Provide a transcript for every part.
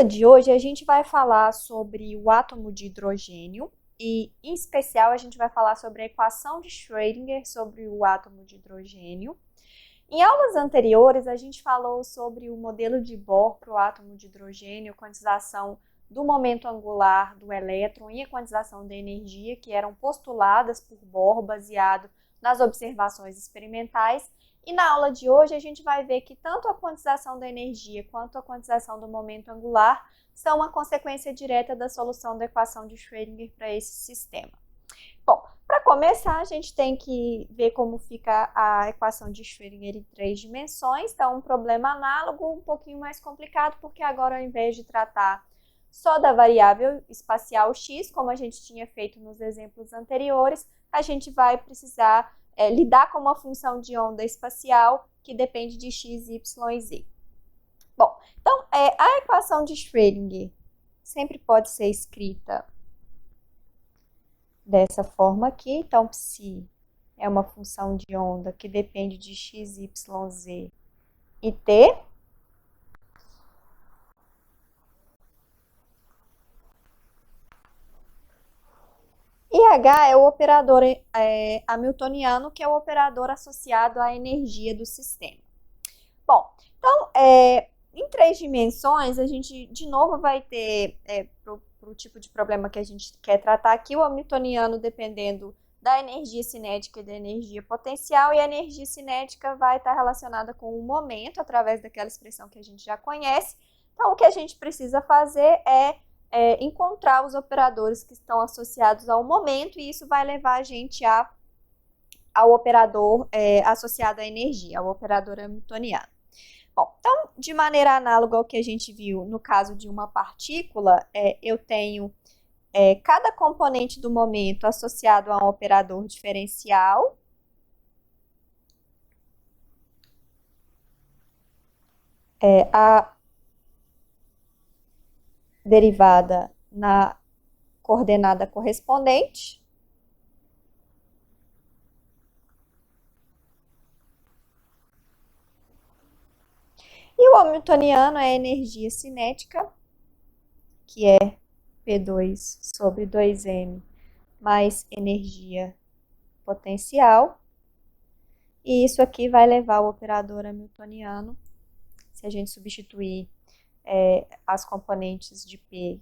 aula de hoje a gente vai falar sobre o átomo de hidrogênio e, em especial, a gente vai falar sobre a equação de Schrödinger sobre o átomo de hidrogênio. Em aulas anteriores, a gente falou sobre o modelo de Bohr para o átomo de hidrogênio, quantização do momento angular do elétron e a quantização da energia, que eram postuladas por Bohr, baseado nas observações experimentais. E na aula de hoje a gente vai ver que tanto a quantização da energia quanto a quantização do momento angular são uma consequência direta da solução da equação de Schrödinger para esse sistema. Bom, para começar, a gente tem que ver como fica a equação de Schrödinger em 3 dimensões. Então, um problema análogo, um pouquinho mais complicado, porque agora, ao invés de tratar só da variável espacial x, como a gente tinha feito nos exemplos anteriores, a gente vai precisar lidar com uma função de onda espacial que depende de x, y e z. Bom, então, a equação de Schrödinger sempre pode ser escrita dessa forma aqui. Então, psi é uma função de onda que depende de x, y, z e t. E H é o operador hamiltoniano, que é o operador associado à energia do sistema. Bom, então, em 3 dimensões, a gente, de novo, vai ter, para o tipo de problema que a gente quer tratar aqui, o hamiltoniano dependendo da energia cinética e da energia potencial, e a energia cinética vai estar relacionada com o momento, através daquela expressão que a gente já conhece. Então, o que a gente precisa fazer é encontrar os operadores que estão associados ao momento, e isso vai levar a gente ao operador associado à energia, ao operador hamiltoniano. Bom, então, de maneira análoga ao que a gente viu no caso de uma partícula, eu tenho cada componente do momento associado a um operador diferencial. A derivada na coordenada correspondente. E o hamiltoniano é a energia cinética, que é P2 sobre 2m mais energia potencial. E isso aqui vai levar o operador hamiltoniano, se a gente substituir as componentes de P,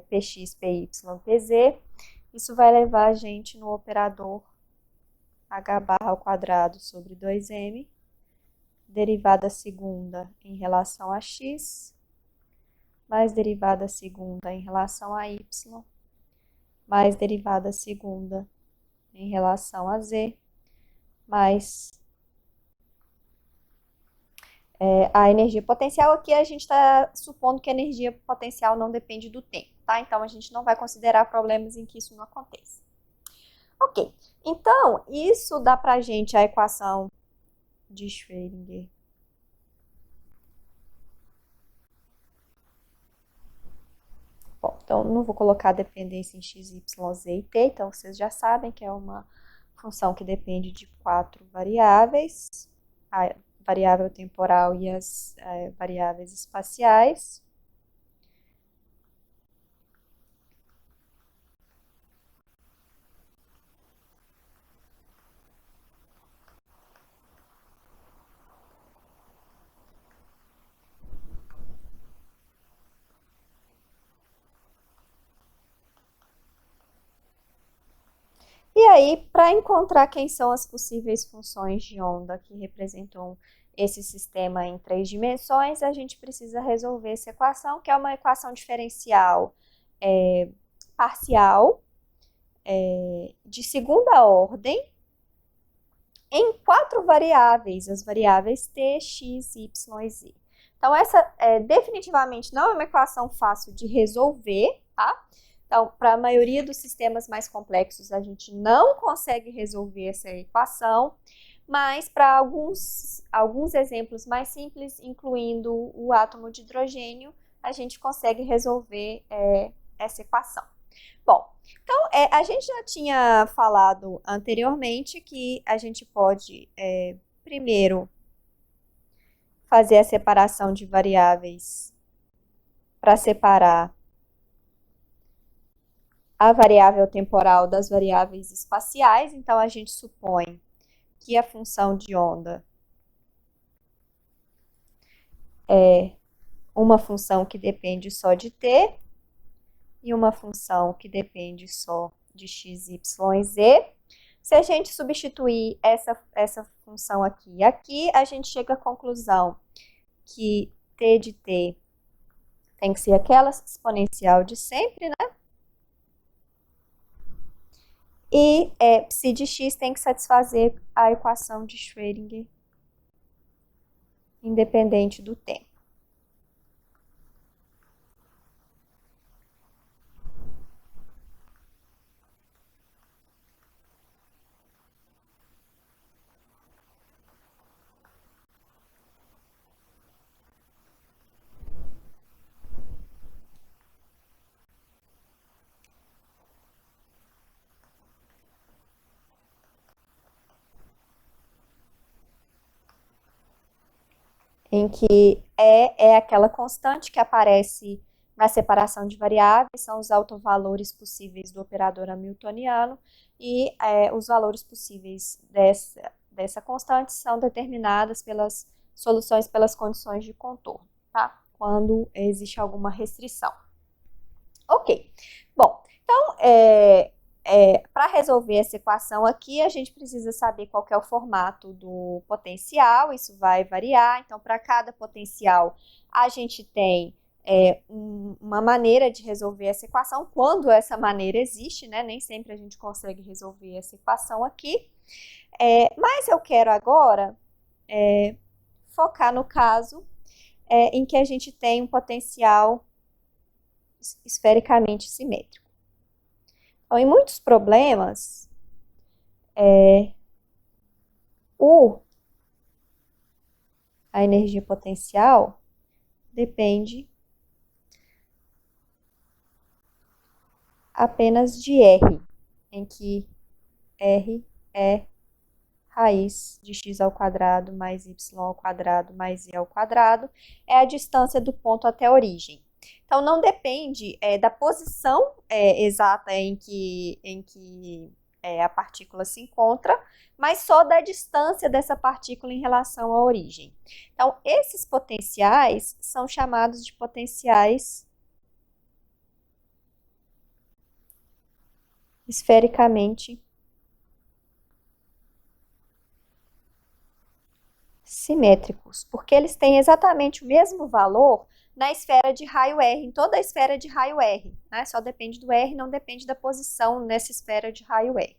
Px, Py, Pz, isso vai levar a gente no operador h barra ao quadrado sobre 2m, derivada segunda em relação a x, mais derivada segunda em relação a y, mais derivada segunda em relação a z, mais a energia potencial. Aqui a gente está supondo que a energia potencial não depende do tempo, tá? Então, a gente não vai considerar problemas em que isso não aconteça. Ok, então, isso dá pra gente a equação de Schrödinger. Bom, então, não vou colocar dependência em x, y, z e t, então vocês já sabem que é uma função que depende de 4 variáveis, a variável temporal e as variáveis espaciais. E aí, para encontrar quem são as possíveis funções de onda que representam esse sistema em 3 dimensões, a gente precisa resolver essa equação, que é uma equação diferencial parcial de segunda ordem em 4 variáveis, as variáveis t, x, y e z. Então, essa definitivamente não é uma equação fácil de resolver, tá? Então, para a maioria dos sistemas mais complexos, a gente não consegue resolver essa equação, mas para alguns exemplos mais simples, incluindo o átomo de hidrogênio, a gente consegue resolver essa equação. Bom, então, a gente já tinha falado anteriormente que a gente pode, primeiro, fazer a separação de variáveis para separar a variável temporal das variáveis espaciais. Então, a gente supõe que a função de onda é uma função que depende só de t e uma função que depende só de x, y e z. Se a gente substituir essa função aqui e aqui, a gente chega à conclusão que t de t tem que ser aquela exponencial de sempre, né? E psi de x tem que satisfazer a equação de Schrödinger independente do tempo. Em que é aquela constante que aparece na separação de variáveis, são os autovalores possíveis do operador hamiltoniano, e os valores possíveis dessa constante são determinadas pelas soluções pelas condições de contorno, tá? Quando existe alguma restrição. Ok. Bom, então, para resolver essa equação aqui, a gente precisa saber qual que é o formato do potencial, isso vai variar. Então, para cada potencial, a gente tem uma maneira de resolver essa equação, quando essa maneira existe, né? Nem sempre a gente consegue resolver essa equação aqui. Mas eu quero agora focar no caso em que a gente tem um potencial esfericamente simétrico. Então, em muitos problemas, a energia potencial depende apenas de R, em que R é raiz de x ao quadrado mais y ao quadrado mais z ao quadrado, é a distância do ponto até a origem. Então, não depende da posição exata em que a partícula se encontra, mas só da distância dessa partícula em relação à origem. Então, esses potenciais são chamados de potenciais esfericamente simétricos, porque eles têm exatamente o mesmo valor na esfera de raio R, em toda a esfera de raio R, né? Só depende do R, não depende da posição nessa esfera de raio R.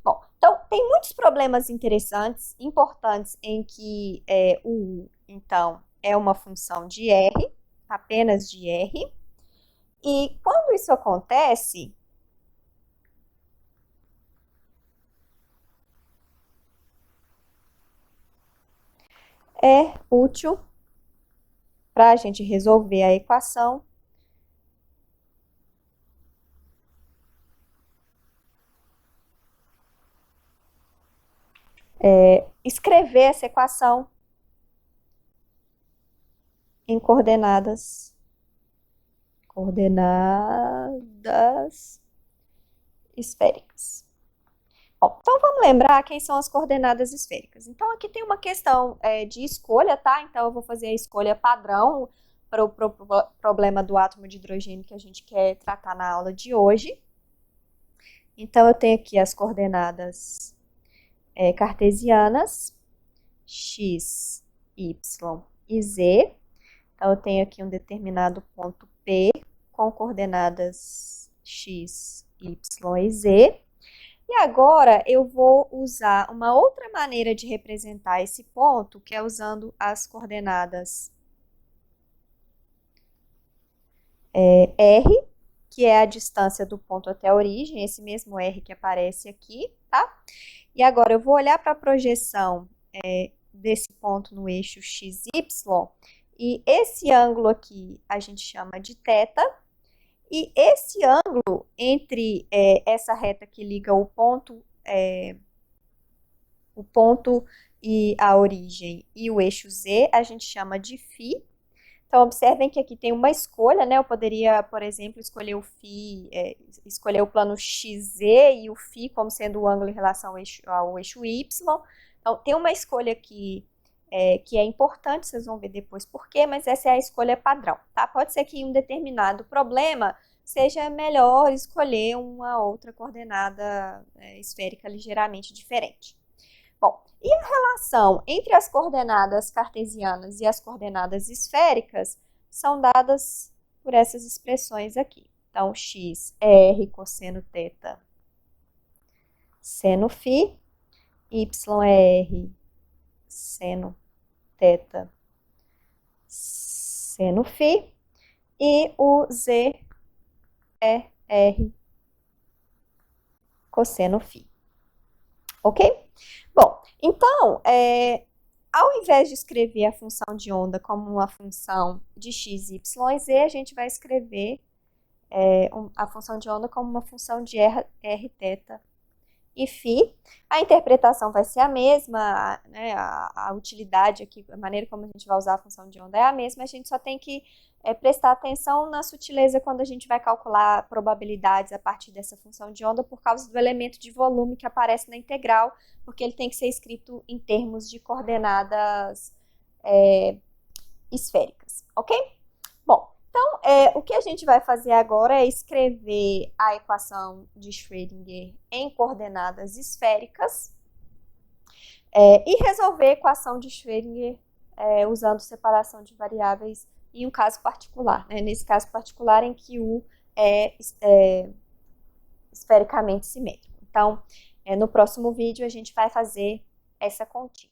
Bom, então, tem muitos problemas interessantes, importantes, em que o U, então, é uma função de R, apenas de R, e quando isso acontece, é útil para a gente resolver a equação escrever essa equação em coordenadas esféricas. Bom, então vamos lembrar quem são as coordenadas esféricas. Então aqui tem uma questão de escolha, tá? Então eu vou fazer a escolha padrão para o problema do átomo de hidrogênio que a gente quer tratar na aula de hoje. Então eu tenho aqui as coordenadas cartesianas, x, y e z. Então eu tenho aqui um determinado ponto P com coordenadas x, y e z. E agora eu vou usar uma outra maneira de representar esse ponto, que é usando as coordenadas R, que é a distância do ponto até a origem, esse mesmo R que aparece aqui, tá? E agora eu vou olhar para a projeção desse ponto no eixo XY, e esse ângulo aqui a gente chama de θ, e esse ângulo entre essa reta que liga o ponto e a origem e o eixo Z, a gente chama de φ. Então, observem que aqui tem uma escolha, né? Eu poderia, por exemplo, escolher o φ, escolher o plano XZ e o φ como sendo o ângulo em relação ao eixo Y. Então, tem uma escolha aqui que é importante, vocês vão ver depois por quê, mas essa é a escolha padrão, tá? Pode ser que em um determinado problema seja melhor escolher uma outra coordenada esférica ligeiramente diferente. Bom, e a relação entre as coordenadas cartesianas e as coordenadas esféricas são dadas por essas expressões aqui. Então, x é r cosseno θ seno φ, y é r seno θ seno φ, e o z é r cosseno φ. Ok? Bom, então, ao invés de escrever a função de onda como uma função de x, y e z, a gente vai escrever a função de onda como uma função de r θ e φ. A interpretação vai ser a mesma, né, a utilidade aqui, a maneira como a gente vai usar a função de onda é a mesma, a gente só tem que prestar atenção na sutileza quando a gente vai calcular probabilidades a partir dessa função de onda por causa do elemento de volume que aparece na integral, porque ele tem que ser escrito em termos de coordenadas esféricas, ok? Bom, então, o que a gente vai fazer agora é escrever a equação de Schrödinger em coordenadas esféricas e resolver a equação de Schrödinger usando separação de variáveis em um caso particular, né? Nesse caso particular em que U é esfericamente simétrico. Então, no próximo vídeo a gente vai fazer essa continha.